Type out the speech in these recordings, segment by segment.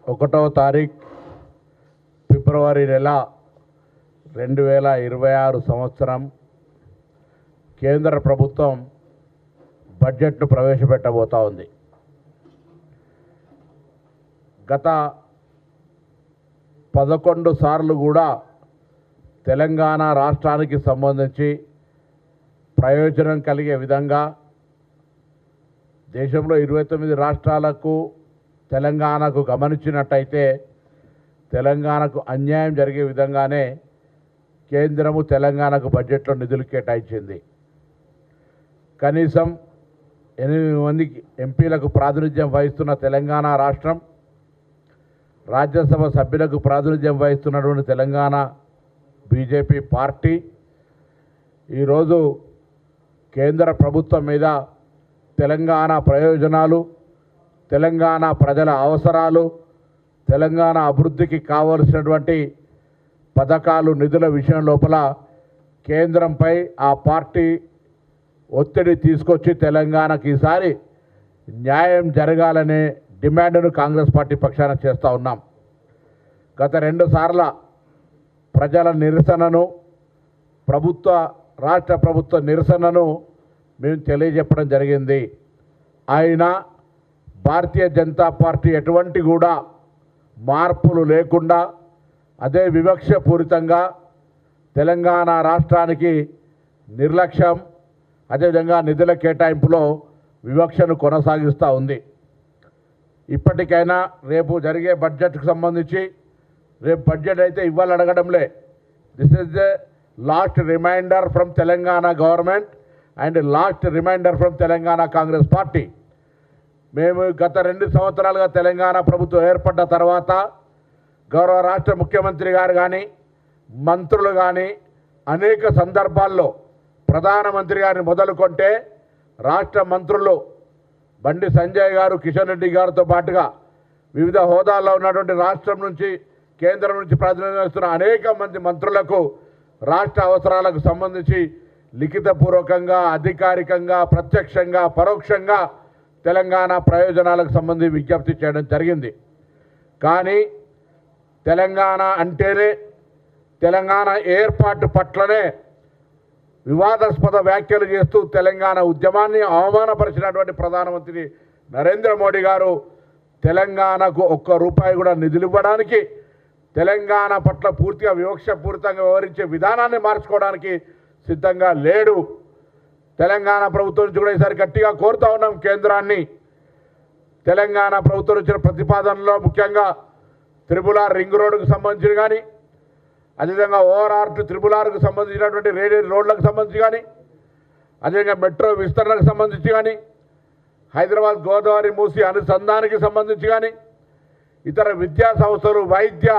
1వ తారీఖు ఫిబ్రవరి నెల 2026 సంవత్సరం కేంద్ర ప్రభుత్వం బడ్జెట్ను ప్రవేశపెట్టబోతా ఉంది. గత 11 సార్లు కూడా తెలంగాణ రాష్ట్రానికి సంబంధించి ప్రయోజనం కలిగే విధంగా దేశంలో 29 రాష్ట్రాలకు తెలంగాణకు గమనించినట్టయితే తెలంగాణకు అన్యాయం జరిగే విధంగానే కేంద్రము తెలంగాణకు బడ్జెట్లో నిధులు కేటాయించింది. కనీసం 8 మంది ఎంపీలకు ప్రాతినిధ్యం వహిస్తున్న తెలంగాణ రాష్ట్రం, రాజ్యసభ సభ్యులకు ప్రాతినిధ్యం వహిస్తున్నటువంటి తెలంగాణ బీజేపీ పార్టీ ఈరోజు కేంద్ర ప్రభుత్వం మీద తెలంగాణ ప్రయోజనాలు, తెలంగాణ ప్రజల అవసరాలు, తెలంగాణ అభివృద్ధికి కావలసినటువంటి పథకాలు, నిధుల విషయం లోపల కేంద్రంపై ఆ పార్టీ ఒత్తిడి తీసుకొచ్చి తెలంగాణకి ఈసారి న్యాయం జరగాలనే డిమాండ్ను కాంగ్రెస్ పార్టీ పక్షాన చేస్తూ ఉన్నాం. గత 2 సార్ల ప్రజల నిరసనను, రాష్ట్ర ప్రభుత్వ నిరసనను మేము తెలియజెప్పడం జరిగింది. అయినా భారతీయ జనతా పార్టీ ఎటువంటి కూడా మార్పులు లేకుండా అదే వివక్షపూరితంగా తెలంగాణ రాష్ట్రానికి నిర్లక్ష్యం, అదేవిధంగా నిధుల కేటాయింపులో వివక్షను కొనసాగిస్తూ ఉంది. ఇప్పటికైనా రేపు జరిగే బడ్జెట్కు సంబంధించి, రేపు బడ్జెట్ అయితే ఇవ్వాలి అడగడంలే, this is the last reminder from Telangana government and last reminder from Telangana Congress party. మేము గత 2 సంవత్సరాలుగా తెలంగాణ ప్రభుత్వం ఏర్పడ్డ తర్వాత గౌరవ రాష్ట్ర ముఖ్యమంత్రి గారు కానీ, మంత్రులు కానీ అనేక సందర్భాల్లో ప్రధానమంత్రి గారిని మొదలుకొంటే రాష్ట్ర మంత్రులు బండి సంజయ్ గారు, కిషన్ రెడ్డి గారితో పాటుగా వివిధ హోదాల్లో ఉన్నటువంటి రాష్ట్రం నుంచి, కేంద్రం నుంచి ప్రాతినిధ్యం వస్తున్న అనేక మంది మంత్రులకు రాష్ట్ర అవసరాలకు సంబంధించి లిఖితపూర్వకంగా, అధికారికంగా, ప్రత్యక్షంగా, పరోక్షంగా తెలంగాణ ప్రయోజనాలకు సంబంధించి విజ్ఞప్తి చేయడం జరిగింది. కానీ తెలంగాణ అంటేనే, తెలంగాణ ఏర్పాటు పట్లనే వివాదాస్పద వ్యాఖ్యలు చేస్తూ తెలంగాణ ఉద్యమాన్ని అవమానపరిచినటువంటి ప్రధానమంత్రి నరేంద్ర మోడీ గారు తెలంగాణకు ₹1 కూడా నిధులు ఇవ్వడానికి, తెలంగాణ పట్ల పూర్తిగా వివక్షపూరితంగా వ్యవహరించే విధానాన్ని మార్చుకోవడానికి సిద్ధంగా లేడు. తెలంగాణ ప్రభుత్వం నుంచి కూడా ఈసారి గట్టిగా కోరుతా ఉన్నాం కేంద్రాన్ని. తెలంగాణ ప్రభుత్వం ఇచ్చిన ప్రతిపాదనలో ముఖ్యంగా త్రిపుల్-ఆర్ రింగ్ రోడ్డుకు సంబంధించి కానీ, అదేవిధంగా ORR టు త్రిపుల్-ఆర్కు సంబంధించినటువంటి రోడ్లకు సంబంధించి కానీ, అదేవిధంగా మెట్రో విస్తరణకు సంబంధించి కానీ, హైదరాబాద్ గోదావరి మూసి అనుసంధానానికి సంబంధించి కానీ, ఇతర విద్యా సంస్థలు, వైద్య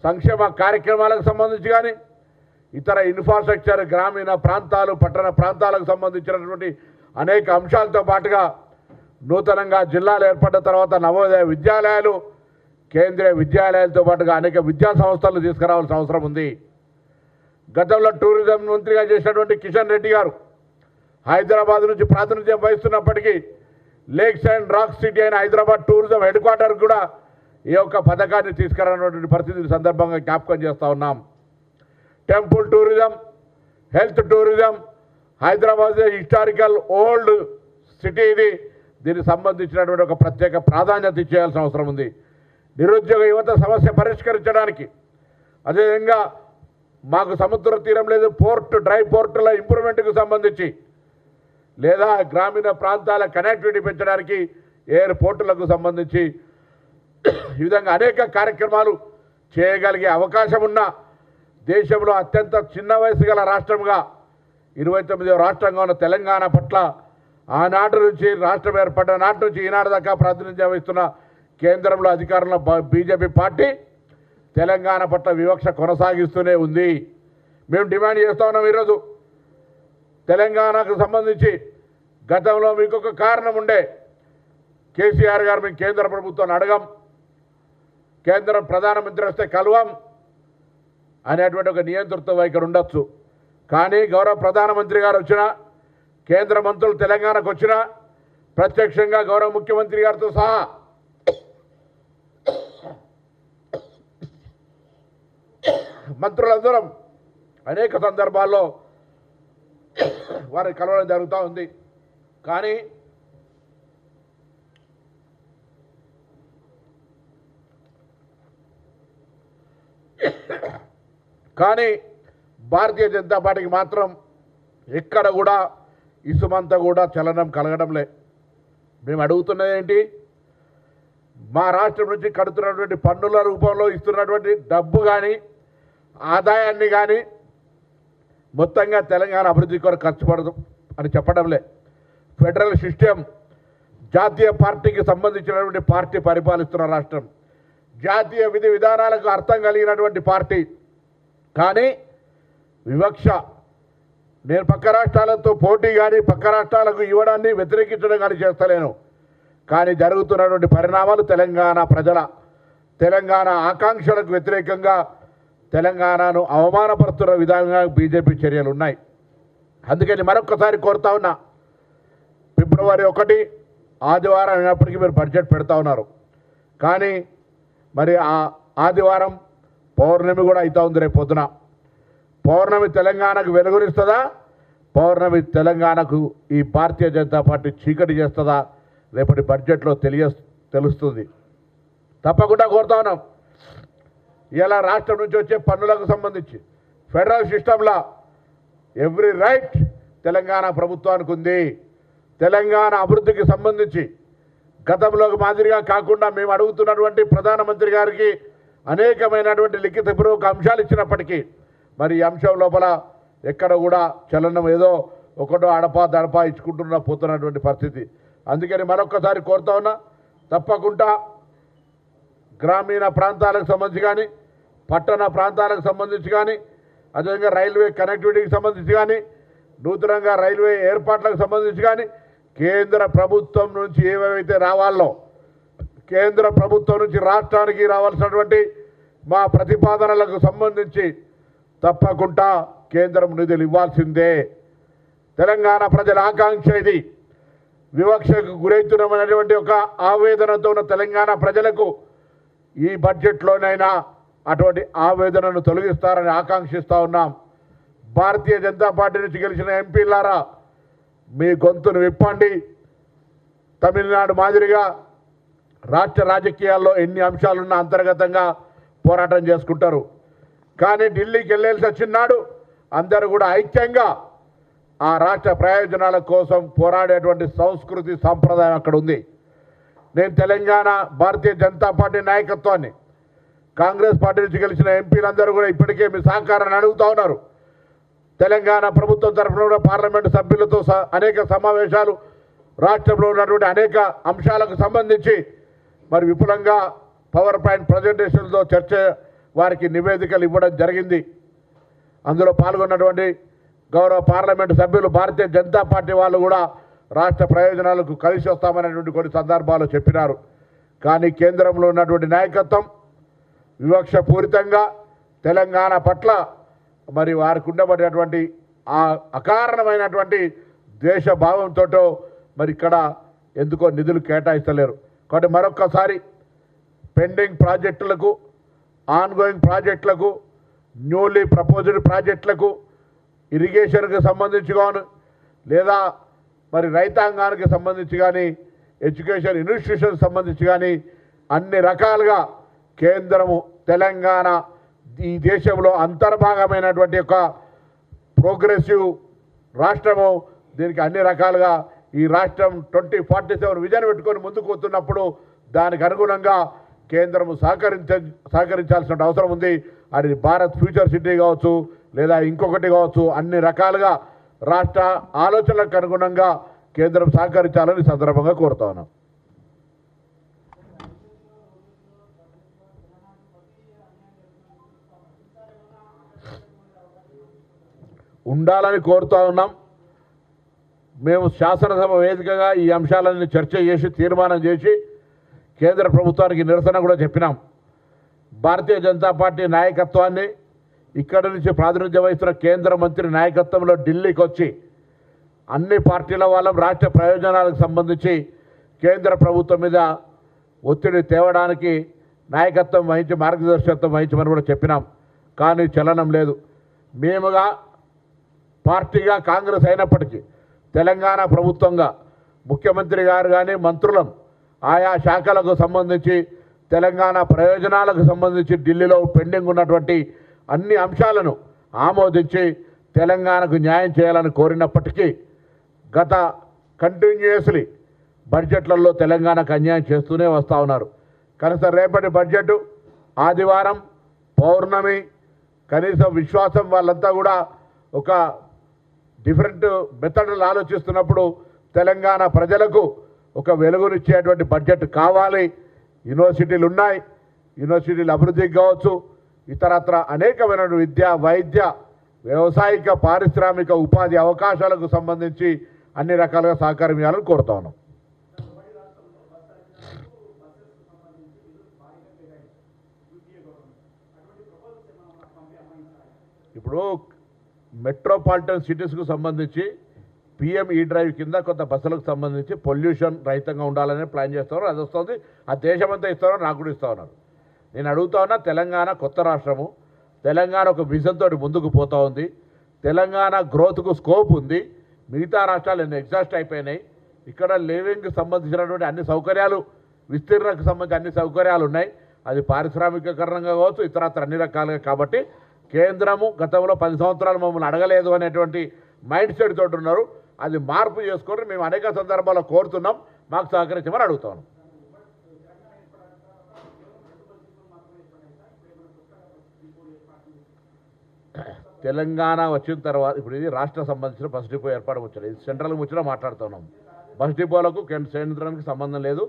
సంక్షేమ కార్యక్రమాలకు సంబంధించి కానీ, ఇతర ఇన్ఫ్రాస్ట్రక్చర్, గ్రామీణ ప్రాంతాలు, పట్టణ ప్రాంతాలకు సంబంధించినటువంటి అనేక అంశాలతో పాటుగా నూతనంగా జిల్లాలు ఏర్పడ్డ తర్వాత నవోదయ విద్యాలయాలు, కేంద్రీయ విద్యాలయాలతో పాటుగా అనేక విద్యా సంస్థలను తీసుకురావాల్సిన అవసరం ఉంది. గతంలో టూరిజం మంత్రిగా చేసినటువంటి కిషన్ రెడ్డి గారు హైదరాబాద్ నుంచి ప్రాతినిధ్యం వహిస్తున్నప్పటికీ లేక్స్ అండ్ రాక్ సిటీ అయిన హైదరాబాద్ టూరిజం హెడ్ క్వార్టర్ కూడా ఈ యొక్క పథకాన్ని తీసుకురానటువంటి పరిస్థితి సందర్భంగా జ్ఞాపకం చేస్తూ ఉన్నాం. Temple tourism, health tourism, Hyderabad historical old city ఇది. దీనికి సంబంధించినటువంటి ఒక ప్రత్యేక ప్రాధాన్యత ఇచ్చేయాల్సిన అవసరం ఉంది. నిరుద్యోగ యువత సమస్య పరిష్కరించడానికి, అదేవిధంగా మాకు సముద్ర తీరం లేదు, డ్రై పోర్టుల ఇంప్రూవ్మెంట్కు సంబంధించి, లేదా గ్రామీణ ప్రాంతాల కనెక్టివిటీ పెంచడానికి ఎయిర్పోర్టులకు సంబంధించి ఈ విధంగా అనేక కార్యక్రమాలు చేయగలిగే అవకాశం ఉన్న దేశంలో అత్యంత చిన్న వయసు గల రాష్ట్రంగా 29వ రాష్ట్రంగా ఉన్న తెలంగాణ పట్ల ఆనాటి నుంచి, రాష్ట్రం ఏర్పడ్డ నాటి నుంచి ఈనాటి దాకా ప్రాతినిధ్యం వహిస్తున్న కేంద్రంలో అధికారంలో బీజేపీ పార్టీ తెలంగాణ పట్ల వివక్ష కొనసాగిస్తూనే ఉంది. మేము డిమాండ్ చేస్తూ ఉన్నాం ఈరోజు తెలంగాణకు సంబంధించి. గతంలో మీకు ఒక కారణం ఉండే, కేసీఆర్ గారు మేము కేంద్ర ప్రభుత్వాన్ని అడగం, కేంద్ర ప్రధానమంత్రి వస్తే కలవం అనేటువంటి ఒక నియంతృత్వ వైఖరి ఉండొచ్చు. కానీ గౌరవ ప్రధానమంత్రి గారు వచ్చినా, కేంద్ర మంత్రులు తెలంగాణకు వచ్చినా ప్రత్యక్షంగా గౌరవ ముఖ్యమంత్రి గారితో సహా మంత్రులందరం అనేక సందర్భాల్లో వారిని కలవడం జరుగుతూ ఉంది. కానీ భారతీయ జనతా పార్టీకి మాత్రం ఎక్కడ కూడా ఇసుమంతా కూడా చలనం కలగడంలే. మేము అడుగుతున్నది ఏంటి? మా రాష్ట్రం నుంచి కడుతున్నటువంటి పన్నుల రూపంలో ఇస్తున్నటువంటి డబ్బు కానీ ఆదాయాన్ని కానీ మొత్తంగా తెలంగాణ అభివృద్ధి కొరకు ఖర్చు పడదు అని చెప్పడంలే. ఫెడరల్ సిస్టమ్, జాతీయ పార్టీకి సంబంధించినటువంటి పార్టీ పరిపాలిస్తున్న రాష్ట్రం, జాతీయ విధి విధానాలకు అర్థం కలిగినటువంటి పార్టీ. కానీ వివక్ష, నేను పక్క రాష్ట్రాలతో పోటీ కానీ పక్క రాష్ట్రాలకు ఇవ్వడాన్ని వ్యతిరేకించడం కానీ చేస్తలేను. కానీ జరుగుతున్నటువంటి పరిణామాలు తెలంగాణ ఆకాంక్షలకు వ్యతిరేకంగా తెలంగాణను అవమానపరుస్తున్న విధంగా బీజేపీ చర్యలు ఉన్నాయి. అందుకని మరొక్కసారి కోరుతా ఉన్నా, ఫిబ్రవరి 1 ఆదివారం అయినప్పటికీ మీరు బడ్జెట్ పెడతా ఉన్నారు. కానీ మరి ఆ ఆదివారం పౌర్ణమి కూడా అవుతా ఉంది. రేపు పొద్దున పౌర్ణమి తెలంగాణకు వెలుగునిస్తుందా? పౌర్ణమి తెలంగాణకు ఈ భారతీయ జనతా పార్టీ చీకటి చేస్తుందా? రేపటి బడ్జెట్లో తెలుస్తుంది. తప్పకుండా కోరుతా ఉన్నాం. ఇలా రాష్ట్రం నుంచి వచ్చే పన్నులకు సంబంధించి ఫెడరల్ సిస్టంలో ఎవ్రీ రైట్ తెలంగాణ ప్రభుత్వానికి ఉంది. తెలంగాణ అభివృద్ధికి సంబంధించి గతంలోకి మాదిరిగా కాకుండా మేము అడుగుతున్నటువంటి ప్రధానమంత్రి గారికి అనేకమైనటువంటి లిఖితపూర్వక అంశాలు ఇచ్చినప్పటికీ మరి ఈ అంశం లోపల ఎక్కడ కూడా చలనం, ఏదో ఒకటో అడపా ఇచ్చుకుంటున్నా పోతున్నటువంటి పరిస్థితి. అందుకని మరొక్కసారి కోరుతా ఉన్నా, తప్పకుండా గ్రామీణ ప్రాంతాలకు సంబంధించి కానీ పట్టణ ప్రాంతాలకు సంబంధించి కానీ అదేవిధంగా రైల్వే కనెక్టివిటీకి సంబంధించి కానీ నూతనంగా రైల్వే ఏర్పాట్లకు సంబంధించి కానీ కేంద్ర ప్రభుత్వం నుంచి ఏవేవైతే రావాలో, కేంద్ర ప్రభుత్వం నుంచి రాష్ట్రానికి రావాల్సినటువంటి మా ప్రతిపాదనలకు సంబంధించి తప్పకుండా కేంద్రం నిధులు ఇవ్వాల్సిందే. తెలంగాణ ప్రజల ఆకాంక్ష ఇది. వివక్షకు గురవుతున్నటువంటి ఒక ఆవేదనతో ఉన్న తెలంగాణ ప్రజలకు ఈ బడ్జెట్లోనైనా అటువంటి ఆవేదనను తొలగిస్తారని ఆకాంక్షిస్తూ ఉన్నాం. భారతీయ జనతా పార్టీ నుంచి గెలిచిన ఎంపీలారా, మీ గొంతును విప్పండి. తమిళనాడు మాదిరిగా రాష్ట్ర రాజకీయాల్లో ఎన్ని అంశాలున్నా అంతర్గతంగా పోరాటం చేసుకుంటారు. కానీ ఢిల్లీకి వెళ్ళాల్సి వచ్చినాడు అందరూ కూడా ఐక్యంగా ఆ రాష్ట్ర ప్రయోజనాల కోసం పోరాడేటువంటి సంస్కృతి సాంప్రదాయం అక్కడ ఉంది. నేను తెలంగాణ భారతీయ జనతా పార్టీ నాయకత్వాన్ని, కాంగ్రెస్ పార్టీ నుంచి గెలిచిన ఎంపీలందరూ కూడా ఇప్పటికే మీ సహకారాన్ని అడుగుతూ ఉన్నారు. తెలంగాణ ప్రభుత్వం తరఫున కూడా పార్లమెంటు సభ్యులతో అనేక సమావేశాలు, రాష్ట్రంలో ఉన్నటువంటి అనేక అంశాలకు సంబంధించి మరి విపులంగా పవర్ పాయింట్ ప్రజెంటేషన్లతో చర్చ, వారికి నివేదికలు ఇవ్వడం జరిగింది. అందులో పాల్గొన్నటువంటి గౌరవ పార్లమెంటు సభ్యులు భారతీయ జనతా పార్టీ వాళ్ళు కూడా రాష్ట్ర ప్రయోజనాలకు కలిసి వస్తామనేటువంటి కొన్ని సందర్భాలు చెప్పినారు. కానీ కేంద్రంలో ఉన్నటువంటి నాయకత్వం వివక్షపూరితంగా తెలంగాణ పట్ల మరి వారికి ఉండబడేటువంటి ఆ అకారణమైనటువంటి ద్వేషభావంతో మరి ఇక్కడ ఎందుకో నిధులు కేటాయిస్తలేరు. కాబట్టి మరొక్కసారి పెండింగ్ ప్రాజెక్టులకు, ఆన్గోయింగ్ ప్రాజెక్టులకు, న్యూలీ ప్రపోజ్డ్ ప్రాజెక్టులకు, ఇరిగేషన్కి సంబంధించి కానీ లేదా మరి రైతాంగానికి సంబంధించి కానీ ఎడ్యుకేషన్ ఇన్స్టిట్యూషన్కి సంబంధించి కానీ అన్ని రకాలుగా కేంద్రము తెలంగాణ ఈ దేశంలో అంతర్భాగమైనటువంటి ఒక ప్రోగ్రెసివ్ రాష్ట్రము. దీనికి అన్ని రకాలుగా ఈ రాష్ట్రం 2047 విజన్ పెట్టుకొని ముందుకు పోతున్నప్పుడు దానికి అనుగుణంగా కేంద్రము సహకరించాల్సిన అవసరం ఉంది. అది భారత్ ఫ్యూచర్ సిటీ కావచ్చు లేదా ఇంకొకటి కావచ్చు, అన్ని రకాలుగా రాష్ట్ర ఆలోచనలకు అనుగుణంగా కేంద్రం సహకరించాలని సందర్భంగా కోరుతా ఉన్నాం. ఉండాలని కోరుతా ఉన్నాం. మేము శాసనసభ వేదికగా ఈ అంశాలన్నీ చర్చ చేసి తీర్మానం చేసి కేంద్ర ప్రభుత్వానికి నిరసన కూడా చెప్పినాం. భారతీయ జనతా పార్టీ నాయకత్వాన్ని ఇక్కడి నుంచి ప్రాతినిధ్యం వహిస్తున్న కేంద్ర మంత్రి నాయకత్వంలో ఢిల్లీకి వచ్చి అన్ని పార్టీల వాళ్ళం రాష్ట్ర ప్రయోజనాలకు సంబంధించి కేంద్ర ప్రభుత్వం మీద ఒత్తిడి తేవడానికి నాయకత్వం వహించి మార్గదర్శకత్వం వహించమని కూడా చెప్పినాం. కానీ చలనం లేదు. మేముగా పార్టీగా కాంగ్రెస్ అయినప్పటికీ తెలంగాణ ప్రభుత్వంగా ముఖ్యమంత్రి గారు కానీ మంత్రులం ఆయా శాఖలకు సంబంధించి తెలంగాణ ప్రయోజనాలకు సంబంధించి ఢిల్లీలో పెండింగ్ ఉన్నటువంటి అన్ని అంశాలను ఆమోదించి తెలంగాణకు న్యాయం చేయాలని కోరినప్పటికీ గత కంటిన్యూయస్లీ బడ్జెట్లలో తెలంగాణకు అన్యాయం చేస్తూనే వస్తూ ఉన్నారు. కనీసం రేపటి బడ్జెట్ ఆదివారం పౌర్ణమి కనీసం విశ్వాసం వాళ్ళంతా కూడా ఒక డిఫరెంట్ మెథడ్లు ఆలోచిస్తున్నప్పుడు తెలంగాణ ప్రజలకు ఒక వెలుగునిచ్చేటువంటి బడ్జెట్ కావాలి. యూనివర్సిటీలు ఉన్నాయి, యూనివర్సిటీలు అభివృద్ధికి కావచ్చు, ఇతరత్ర అనేకమైన విద్య వైద్య వ్యవసాయిక పారిశ్రామిక ఉపాధి అవకాశాలకు సంబంధించి అన్ని రకాలుగా సహకారం ఇవ్వాలని కోరుతా ఉన్నాం. ఇప్పుడు మెట్రోపాలిటన్ సిటీస్కు సంబంధించి పిఎం ఈ డ్రైవ్ కింద కొంత బస్సులకు సంబంధించి పొల్యూషన్ రహితంగా ఉండాలని ప్లాన్ చేస్తున్నారు. అది వస్తుంది, ఆ దేశమంతా ఇస్తారో నాకు కూడా ఇస్తా ఉన్నారు. నేను అడుగుతా ఉన్నా, తెలంగాణ కొత్త రాష్ట్రము, తెలంగాణ ఒక విజన్ తోటి ముందుకు పోతూ ఉంది. తెలంగాణ గ్రోత్కు స్కోప్ ఉంది. మిగతా రాష్ట్రాలు ఎన్ని ఎగ్జాస్ట్ అయిపోయినాయి. ఇక్కడ లివింగ్కి సంబంధించినటువంటి అన్ని సౌకర్యాలు, విస్తీర్ణకు సంబంధించి అన్ని సౌకర్యాలు ఉన్నాయి. అది పారిశ్రామికీకరణంగా కావచ్చు, ఇతరత్ర అన్ని రకాలుగా. కాబట్టి కేంద్రము గతంలో 10 సంవత్సరాలు మమ్మల్ని అడగలేదు అనేటువంటి మైండ్ సెట్ తోటి ఉన్నారు. అది మార్పు చేసుకొని మేము అనేక సందర్భాల్లో కోరుతున్నాం, మాకు సహకరించమని అడుగుతాను. తెలంగాణ వచ్చిన తర్వాత ఇప్పుడు ఇది రాష్ట్ర సంబంధించిన బస్ డిపో ఏర్పాటు వచ్చాడు. ఇది సెంట్రల్కి వచ్చినా మాట్లాడుతున్నాం. బస్ డిపోలకు కేంద్రానికి సంబంధం లేదు.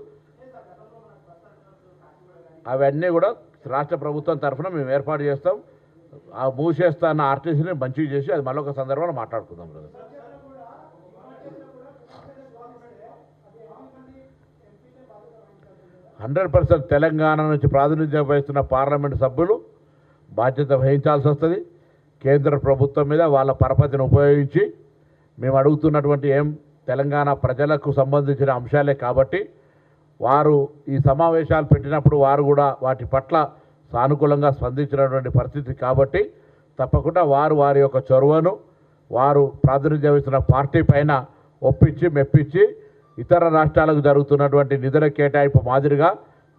అవన్నీ కూడా రాష్ట్ర ప్రభుత్వం తరఫున మేము ఏర్పాటు చేస్తాం. ఆ మూసేస్తా అన్న ఆర్టీసీని మంచిగా చేసి అది మళ్ళీ ఒక సందర్భంలో మాట్లాడుకుందాం కదా. 100% తెలంగాణ నుంచి ప్రాతినిధ్యం వహిస్తున్న పార్లమెంటు సభ్యులు బాధ్యత వహించాల్సి వస్తుంది. కేంద్ర ప్రభుత్వం మీద వాళ్ళ పరపతిని ఉపయోగించి మేము అడుగుతున్నటువంటి తెలంగాణ ప్రజలకు సంబంధించిన అంశాలే కాబట్టి వారు ఈ సమావేశాలు పెట్టినప్పుడు వారు కూడా వాటి పట్ల సానుకూలంగా స్పందించినటువంటి పరిస్థితి కాబట్టి తప్పకుండా వారి యొక్క చొరవను వారు ప్రాతినిధ్యం వహిస్తున్న పార్టీ పైన ఒప్పించి మెప్పించి ఇతర రాష్ట్రాలకు జరుగుతున్నటువంటి నిధుల కేటాయింపు మాదిరిగా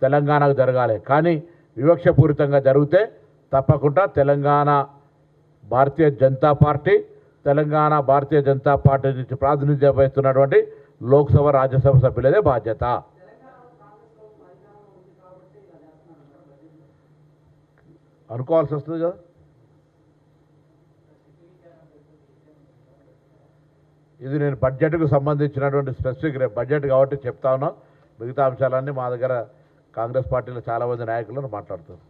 తెలంగాణకు జరగాలి. కానీ వివక్షపూరితంగా జరిగితే తప్పకుండా తెలంగాణ భారతీయ జనతా పార్టీ నుంచి ప్రాతినిధ్యం వహిస్తున్నటువంటి లోక్సభ రాజ్యసభ సభ్యులదే బాధ్యత. అనుకోవాల్సి వస్తుంది కదా. ఇది నేను బడ్జెట్కు సంబంధించినటువంటి స్పెసిఫిక్ బడ్జెట్ కాబట్టి చెప్తా ఉన్నా. మిగతా అంశాలన్నీ మా దగ్గర కాంగ్రెస్ పార్టీలో చాలామంది నాయకులను మాట్లాడుతారు.